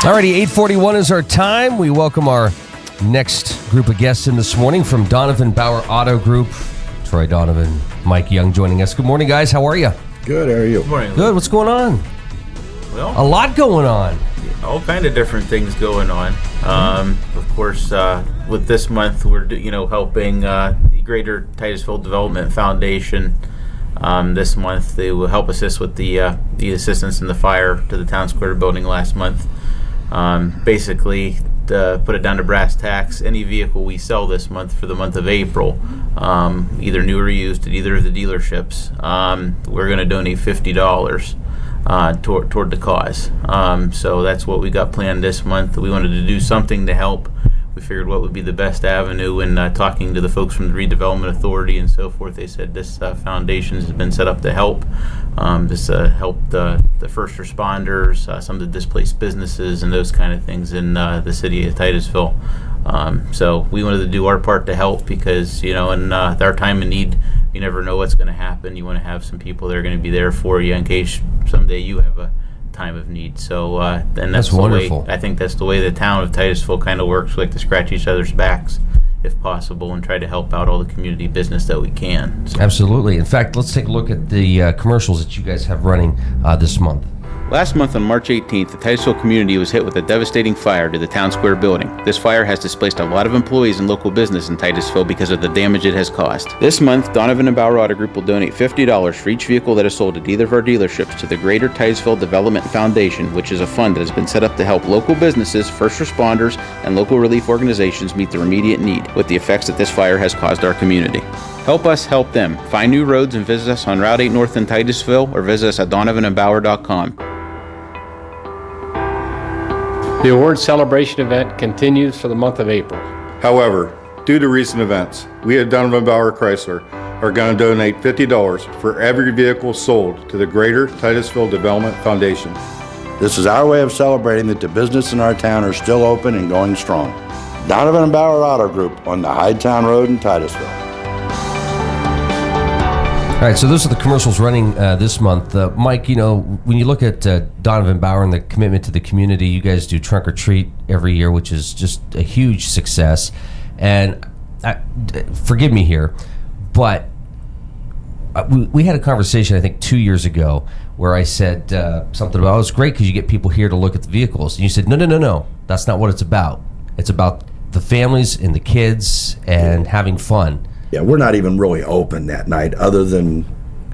Alrighty, 8:41 is our time. We welcome our next group of guests in this morning from Donovan Bauer Auto Group. Troy Donovan, Mike Young joining us. Good morning, guys. How are you? Good. How are you? Good morning. Good. What's going on? Well, A lot going on. all kind of different things going on. Of course, with this month, we're helping the Greater Titusville Development Foundation. This month, they will help assist with the assistance in the fire to the town square building last month. Basically, to put it down to brass tacks, any vehicle we sell this month for the month of April, either new or used at either of the dealerships, we're going to donate $50 toward the cause. So that's what we got planned this month. We wanted to do something to help. We figured what would be the best avenue, and talking to the folks from the Redevelopment Authority and so forth, they said this foundation has been set up to help. This helped the first responders, some of the displaced businesses, and those kind of things in the city of Titusville. So we wanted to do our part to help because, in our time of need, you never know what's going to happen. You want to have some people that are going to be there for you in case someday you have a time of need. So and that's the wonderful. way, I think that's the way the town of Titusville kind of works. We like to scratch each other's backs if possible and try to help out all the community business that we can. So. Absolutely. In fact, let's take a look at the commercials that you guys have running this month. Last month on March 18th, the Titusville community was hit with a devastating fire to the town square building. This fire has displaced a lot of employees and local business in Titusville because of the damage it has caused. This month, Donovan and Bauer Auto Group will donate $50 for each vehicle that is sold at either of our dealerships to the Greater Titusville Development Foundation, which is a fund that has been set up to help local businesses, first responders, and local relief organizations meet their immediate need with the effects that this fire has caused our community. Help us help them. Find new roads and visit us on Route 8 North in Titusville or visit us at donovanandbauer.com. The award celebration event continues for the month of April. However, due to recent events, we at Donovan Bauer Chrysler are going to donate $50 for every vehicle sold to the Greater Titusville Development Foundation. This is our way of celebrating that the business in our town are still open and going strong. Donovan and Bauer Auto Group on the Hightowne Road in Titusville. All right, so those are the commercials running this month. Mike, when you look at Donovan Bauer and the commitment to the community, you guys do Trunk or Treat every year, which is just a huge success. And forgive me here, but we had a conversation, I think, 2 years ago where I said something about, it's great because you get people here to look at the vehicles. And you said, no, that's not what it's about. It's about the families and the kids and having fun. Yeah, we're not even really open that night other than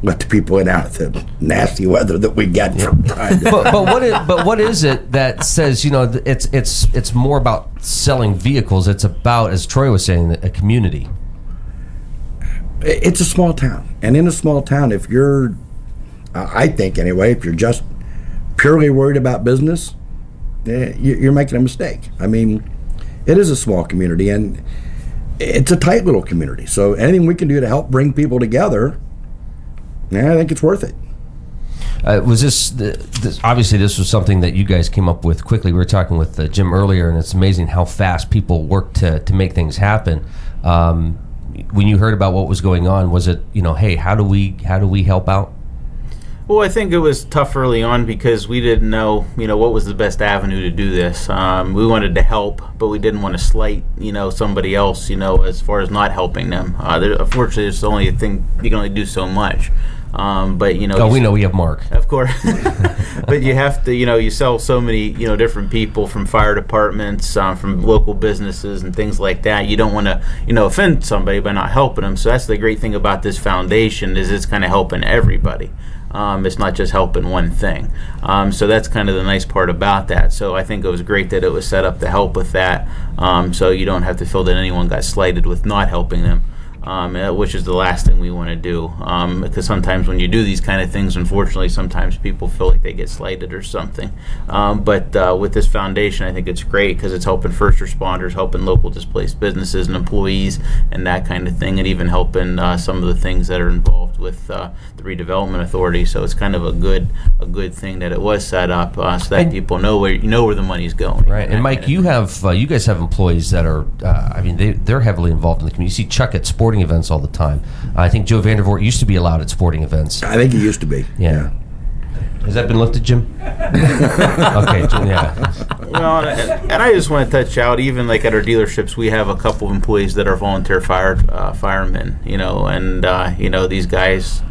let the people in out of the nasty weather that we get from time to time. But what is it that says, it's more about selling vehicles. It's about, as Troy was saying, a community. It's a small town. And in a small town, if you're, I think anyway, if you're just purely worried about business, you're making a mistake. I mean, it is a small community, and it's a tight little community. So anything we can do to help bring people together, I think it's worth it. Was this obviously this was something that you guys came up with quickly? We were talking with Jim earlier, and it's amazing how fast people work to make things happen. When you heard about what was going on, was it, hey, how do we help out? Well, I think it was tough early on because we didn't know, what was the best avenue to do this. We wanted to help, but we didn't want to slight, somebody else, as far as not helping them. Unfortunately, it's the only thing, you can only do so much. But, we know we have Mark. Of course. But you have to, you sell so many, different people from fire departments, from local businesses and things like that. You don't want to, offend somebody by not helping them. So that's the great thing about this foundation is it's kind of helping everybody. It's not just helping one thing. So that's kind of the nice part about that. So I think it was great that it was set up to help with that. So you don't have to feel that anyone got slighted with not helping them. Which is the last thing we want to do, because sometimes when you do these kind of things, unfortunately, sometimes people feel like they get slighted or something. But with this foundation, I think it's great because it's helping first responders, helping local displaced businesses and employees, and that kind of thing, and even helping some of the things that are involved with the Redevelopment Authority. So it's kind of a good thing that it was set up so that people know where the money's going. Right. And Mike, you guys have employees that are, they're heavily involved in the community. You see Chuck at sporting events all the time. I think Joe Vandervoort used to be allowed at sporting events. I think he used to be. Yeah. Has that been lifted, Jim? Okay, Jim, yeah. Well, and I just want to touch out, even like at our dealerships, we have a couple of employees that are volunteer firemen, and these guys,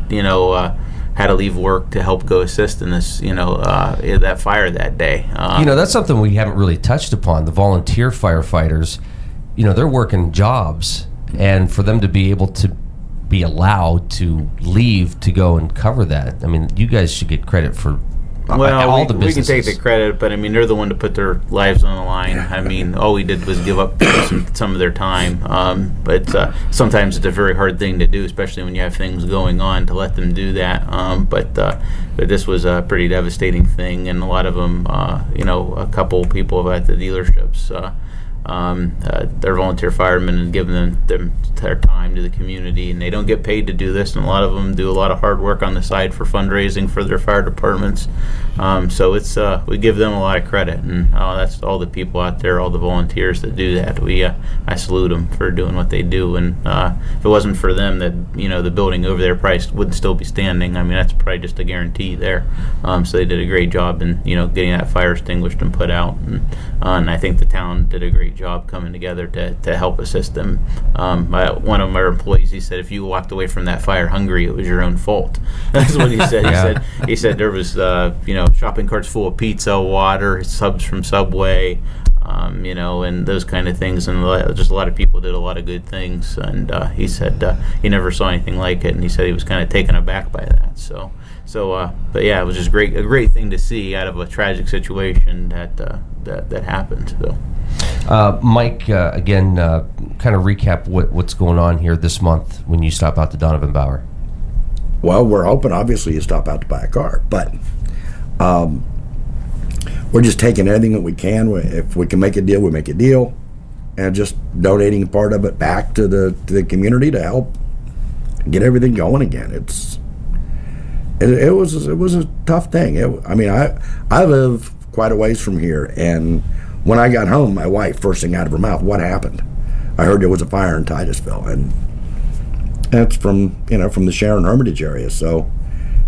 had to leave work to help go assist in this, that fire that day. That's something we haven't really touched upon. The volunteer firefighters, they're working jobs, and for them to be able to be allowed to leave to go and cover that, I mean, you guys should get credit for all the businesses. We can take the credit, but I mean, they're the one to put their lives on the line. I mean, all we did was give up some of their time. But sometimes it's a very hard thing to do, especially when you have things going on, to let them do that. But this was a pretty devastating thing, and a lot of them, a couple people at the dealerships, they're volunteer firemen and giving them their time to the community, and they don't get paid to do this, and a lot of them do a lot of hard work on the side for fundraising for their fire departments. So it's we give them a lot of credit, and that's all the people out there, all the volunteers that do that. I salute them for doing what they do, and if it wasn't for them, that the building over there probably wouldn't still be standing. I mean, that's probably just a guarantee there. So they did a great job in getting that fire extinguished and put out, and I think the town did a great job coming together to help assist them. One of our employees, he said, if you walked away from that fire hungry, it was your own fault. That's what he said. Yeah. He said there was shopping carts full of pizza, water, subs from Subway, and those kind of things, and just a lot of people did a lot of good things, and he said he never saw anything like it, and he said he was kind of taken aback by that. But yeah, it was just a great thing to see out of a tragic situation that happened. So, Mike, again, kind of recap what's going on here this month when you stop out to Donovan Bauer. Well, we're hoping, obviously, you stop out to buy a car, but we're just taking everything that we can. If we can make a deal, we make a deal, and just donating part of it back to the community to help get everything going again. It was a tough thing. I live quite a ways from here, and when I got home, my wife, first thing out of her mouth, what happened? I heard there was a fire in Titusville, and that's from the Sharon Hermitage area, so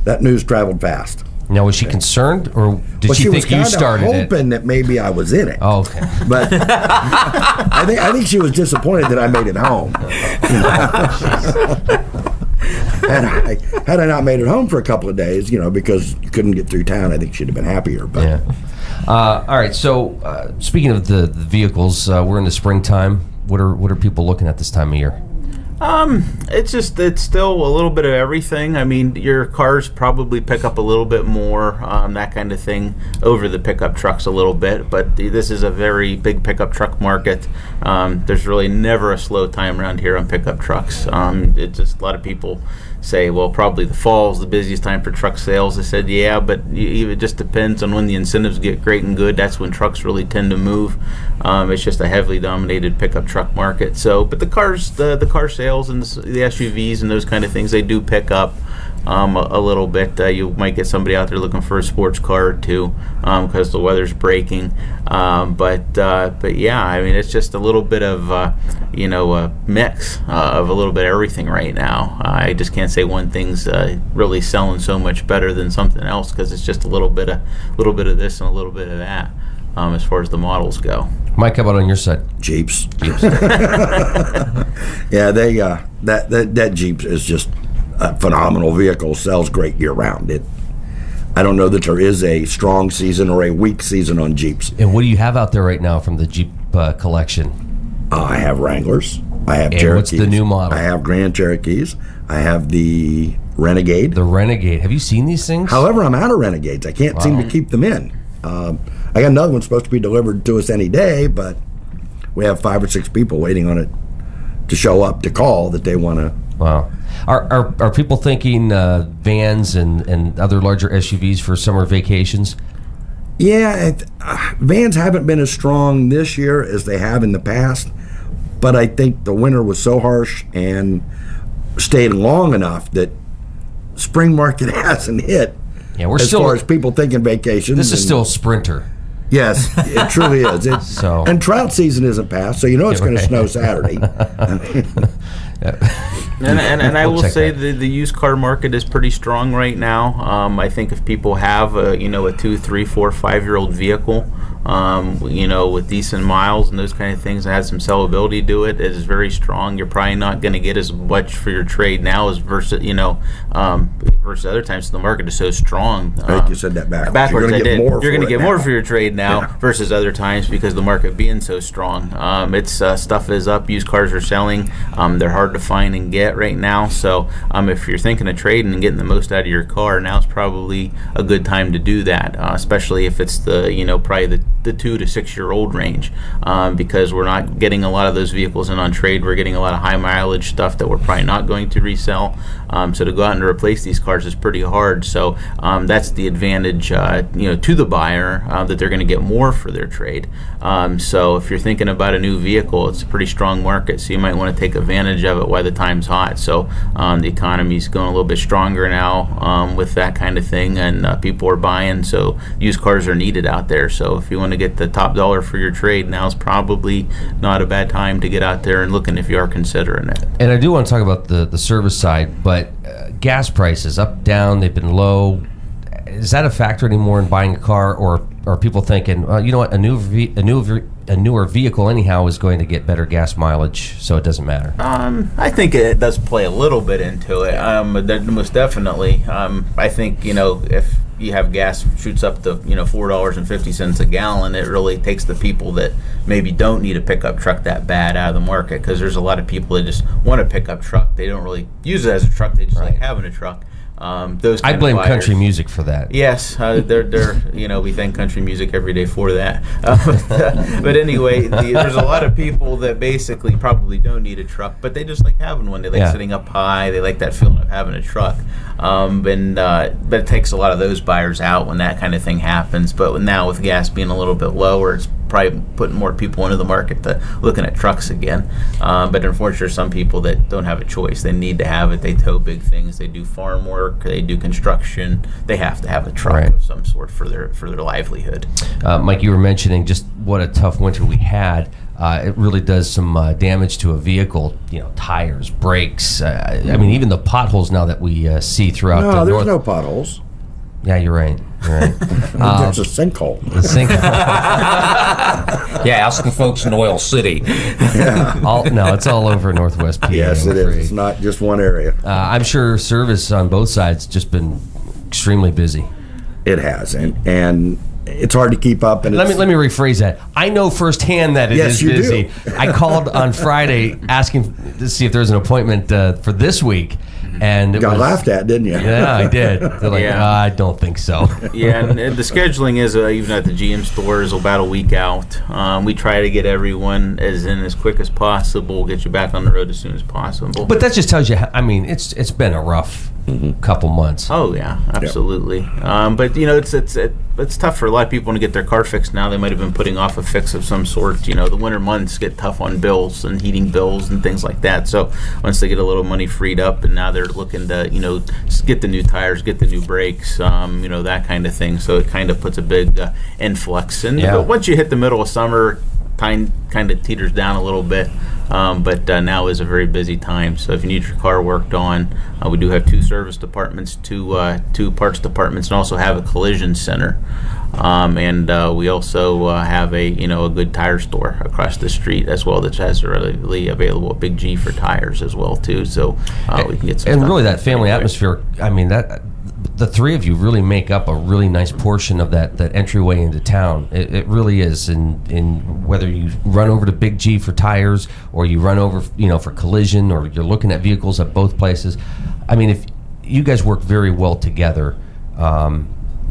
that news traveled fast. Now, was she concerned, or did she think you started it? She was hoping that maybe I was in it. Oh, okay. But I think she was disappointed that I made it home. Had I not made it home for a couple of days, because you couldn't get through town, I think she'd have been happier. But yeah. All right. So, speaking of the vehicles, we're in the springtime. What are people looking at this time of year? It's still a little bit of everything. I mean, your cars probably pick up a little bit more, that kind of thing, over the pickup trucks a little bit. But this is a very big pickup truck market. There's really never a slow time around here on pickup trucks. It's just a lot of people say, well, probably the fall is the busiest time for truck sales. I said, yeah, but it just depends on when the incentives get great and good. That's when trucks really tend to move. It's just a heavily dominated pickup truck market. So, but the cars, the car sales and the SUVs and those kind of things, they do pick up a little bit. You might get somebody out there looking for a sports car or two because the weather's breaking. But yeah, I mean, it's just a little bit of a mix of a little bit of everything right now. I just can't say one thing's really selling so much better than something else, because it's just a little bit of this and a little bit of that as far as the models go. Mike, how about on your side? Jeeps. Yeah, they that Jeep is just a phenomenal vehicle. Sells great year round. I don't know that there is a strong season or a weak season on Jeeps. And what do you have out there right now from the Jeep collection? I have Wranglers. I have Cherokees. What's the new model? I have Grand Cherokees. I have the Renegade. The Renegade. Have you seen these things? However, I'm out of Renegades. I can't seem to keep them in. I got another one supposed to be delivered to us any day, but we have 5 or 6 people waiting on it to show up to call that they want to. Wow. Are people thinking vans and other larger SUVs for summer vacations? Yeah, vans haven't been as strong this year as they have in the past, but I think the winter was so harsh and stayed long enough that spring market hasn't hit. Yeah, we're as still, far as people thinking vacations. This is still a Sprinter. Yes, it truly is. And trout season isn't past, so it's going to snow Saturday. And I We'll will check say that. the used car market is pretty strong right now. I think if people have a 2, 3, 4, 5-year-old vehicle, with decent miles and those kind of things, and has some sellability to it, it is very strong. You're probably not going to get as much for your trade now as versus other times. The market is so strong. I think you said that backwards. Backwards, You're I gonna did. get more You're going to for it get more now. for your trade now versus other times because the market being so strong. It's stuff is up. Used cars are selling. They're hard to find and get right now. So if you're thinking of trading and getting the most out of your car, now's probably a good time to do that. Especially if it's probably the 2 to 6 year old range, because we're not getting a lot of those vehicles in on trade. We're getting a lot of high mileage stuff that we're probably not going to resell. So to go out and replace these cars is pretty hard. So that's the advantage, to the buyer, that they're going to get more for their trade. So if you're thinking about a new vehicle, it's a pretty strong market. So you might want to take advantage of it while the time's hot. So the economy's going a little bit stronger now with that kind of thing, and people are buying. So used cars are needed out there. So if you want to get the top dollar for your trade, now's probably not a bad time to get out there and looking if you are considering it. And I do want to talk about the service side, but gas prices up, down, they've been low. Is that a factor anymore in buying a car, or are people thinking, you know what, a newer vehicle anyhow is going to get better gas mileage, so it doesn't matter? I think it does play a little bit into it. Most definitely. I think if you have gas shoots up to $4.50 a gallon, it really takes the people that maybe don't need a pickup truck that bad out of the market, because there's a lot of people that just want a pickup truck. They don't really use it as a truck. They just like having a truck. Those I kind blame of buyers. country music for that. Yes, they're we thank country music every day for that. But anyway, there's a lot of people that basically probably don't need a truck, but they just like having one. They like sitting up high. They like that feeling of having a truck. But it takes a lot of those buyers out when that kind of thing happens. But now with gas being a little bit lower, it's probably putting more people into the market to looking at trucks again. But unfortunately, there's some people that don't have a choice. They need to have it. They tow big things. They do farm work. They do construction. They have to have a truck of some sort for their livelihood. Mike, you were mentioning just what a tough winter we had. It really does some damage to a vehicle. Tires, brakes. I mean, even the potholes now that we see throughout the north. No, there's no potholes. Yeah, you're right. There's a sinkhole. The sinkhole. Yeah, ask the folks in Oil City. No, it's all over Northwest PA. Yes, I'm it afraid. is. It's not just one area. I'm sure service on both sides just been extremely busy. It has, and it's hard to keep up. And Let me rephrase that. I know firsthand that it is Yes, you busy. do. I called on Friday asking to see if there's an appointment for this week, and it got was, laughed at, didn't you? Yeah, I did. They're like, I don't think so. Yeah, and the scheduling is even at the GM stores about a week out. We try to get everyone as quick as possible, get you back on the road as soon as possible. But that just tells you. I mean, it's been a rough couple months. Oh yeah, absolutely. But it's tough for a lot of people to get their car fixed now. They might have been putting off a fix of some sort. The winter months get tough on bills and heating bills and things like that. So once they get a little money freed up, and now they're looking to get the new tires, get the new brakes, that kind of thing. So it kind of puts a big influx. But once you hit the middle of summer, time kind of teeters down a little bit. But now is a very busy time. So if you need your car worked on, we do have 2 service departments, 2 parts departments, and also have a collision center. And we also have a good tire store across the street as well that has readily available a Big G for tires as well too. So we can get some. And stuff really, that family atmosphere. I mean, that the three of you really make up a really nice portion of that entryway into town. It really is. And whether you run over to Big G for tires, or you run over for collision, or you're looking at vehicles at both places. I mean, if you guys work very well together,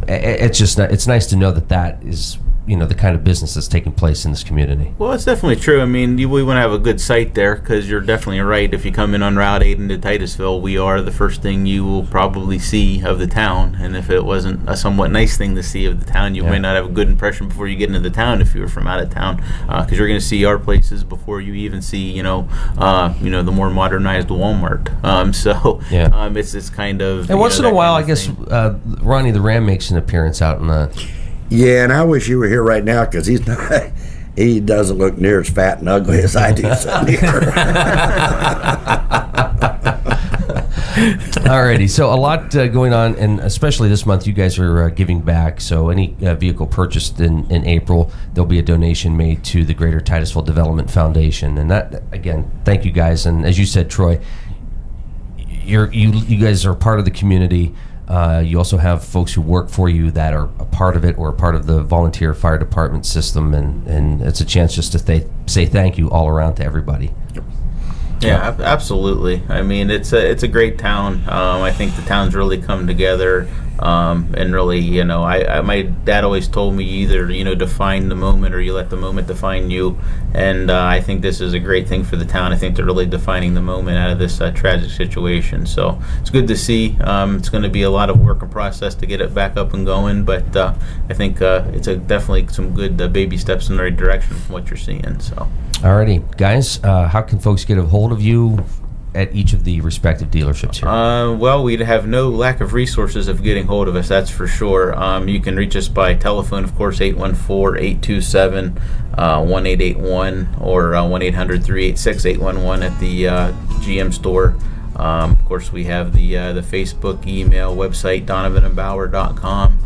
it's nice to know that is the kind of business that's taking place in this community. Well, it's definitely true. I mean, we want to have a good site there, because you're definitely right. If you come in on Route 8 into Titusville, we are the first thing you will probably see of the town. And if it wasn't a somewhat nice thing to see of the town, you might not have a good impression before you get into the town if you were from out of town, because you're going to see our places before you even see the more modernized Walmart. It's kind of. And once in a while, I guess Ronnie the Ram makes an appearance out in the. Yeah, and I wish you were here right now, because he's not. He doesn't look near as fat and ugly as I do sitting here. Alrighty, so a lot going on, and especially this month, you guys are giving back. So any vehicle purchased in April, there'll be a donation made to the Greater Titusville Development Foundation. And that, again, thank you guys. And as you said, Troy, you guys are part of the community. You also have folks who work for you that are a part of it or a part of the volunteer fire department system, and it's a chance just to say thank you all around to everybody. Yeah, absolutely. I mean, it's a great town. I think the town's really come together, and really, my dad always told me either, define the moment or you let the moment define you. And I think this is a great thing for the town. I think they're really defining the moment out of this tragic situation. So it's good to see. It's going to be a lot of work and process to get it back up and going, but I think it's definitely some good baby steps in the right direction from what you're seeing. So. Alrighty, guys, how can folks get a hold of you at each of the respective dealerships here? Well, we'd have no lack of resources of getting hold of us, that's for sure. You can reach us by telephone, of course, 814-827-1881 or 1-800-386-811 at the GM store. Of course, we have the Facebook, email, website, donovanandbauer.com.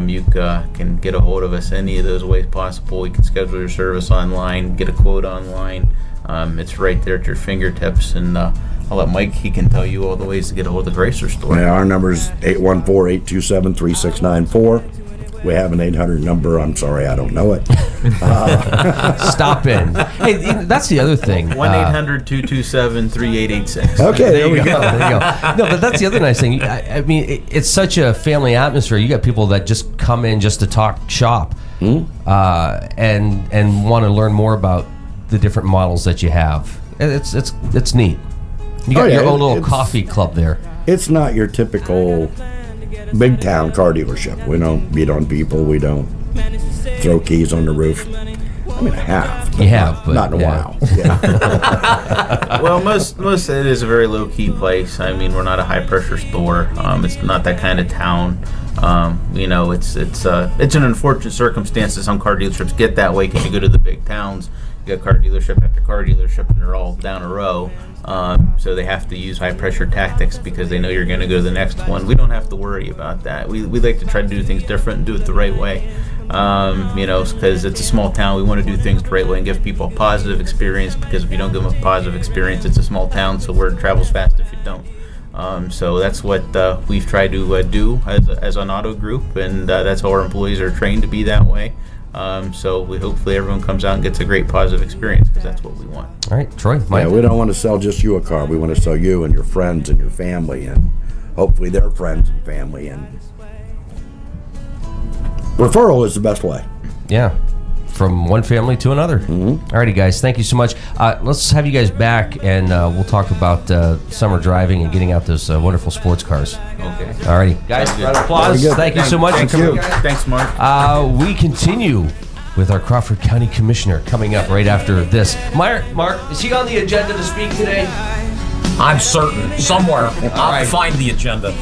You can get a hold of us any of those ways possible. You can schedule your service online, get a quote online. It's right there at your fingertips, and I'll let Mike, he can tell you all the ways to get a hold of the Chrysler store. Yeah, our number is 814-827-3694. We have an 800 number. I'm sorry, I don't know it. Stop in. Hey, that's the other thing. 1-800-227-3886. Okay, There you go. No, but that's the other nice thing. I mean, it's such a family atmosphere. You got people that just come in just to talk shop, and want to learn more about the different models that you have. It's neat. You got your own little coffee club there. It's not your typical big town car dealership. We don't beat on people. We don't throw keys on the roof. I mean, I have. You have, but not in a while. Yeah. Well, most of it is a very low key place. I mean, we're not a high pressure store. It's not that kind of town. It's an unfortunate circumstance that some car dealerships get that way because you go to the big towns. You got car dealership after car dealership, and they're all down a row. So they have to use high pressure tactics because they know you're going to go to the next one. We don't have to worry about that. We like to try to do things different and do it the right way. Because it's a small town, we want to do things the right way and give people a positive experience, because if you don't give them a positive experience, it's a small town, so word travels fast if you don't. So that's what we've tried to do as an auto group, and that's how our employees are trained to be that way. So hopefully everyone comes out and gets a great positive experience, because that's what we want. All right, Troy, Mike. Yeah, we don't want to sell just you a car. We want to sell you and your friends and your family, and hopefully their friends and family. And referral is the best way. Yeah, from one family to another. Mm-hmm. All righty, guys, thank you so much. Let's have you guys back, and we'll talk about summer driving and getting out those wonderful sports cars. Okay. All righty, guys, round of applause. Thank you so much. Thank you. Thanks, Mark. We continue with our Crawford County Commissioner coming up right after this. Mark, is he on the agenda to speak today? I'm certain. Somewhere. I'll right. find the agenda.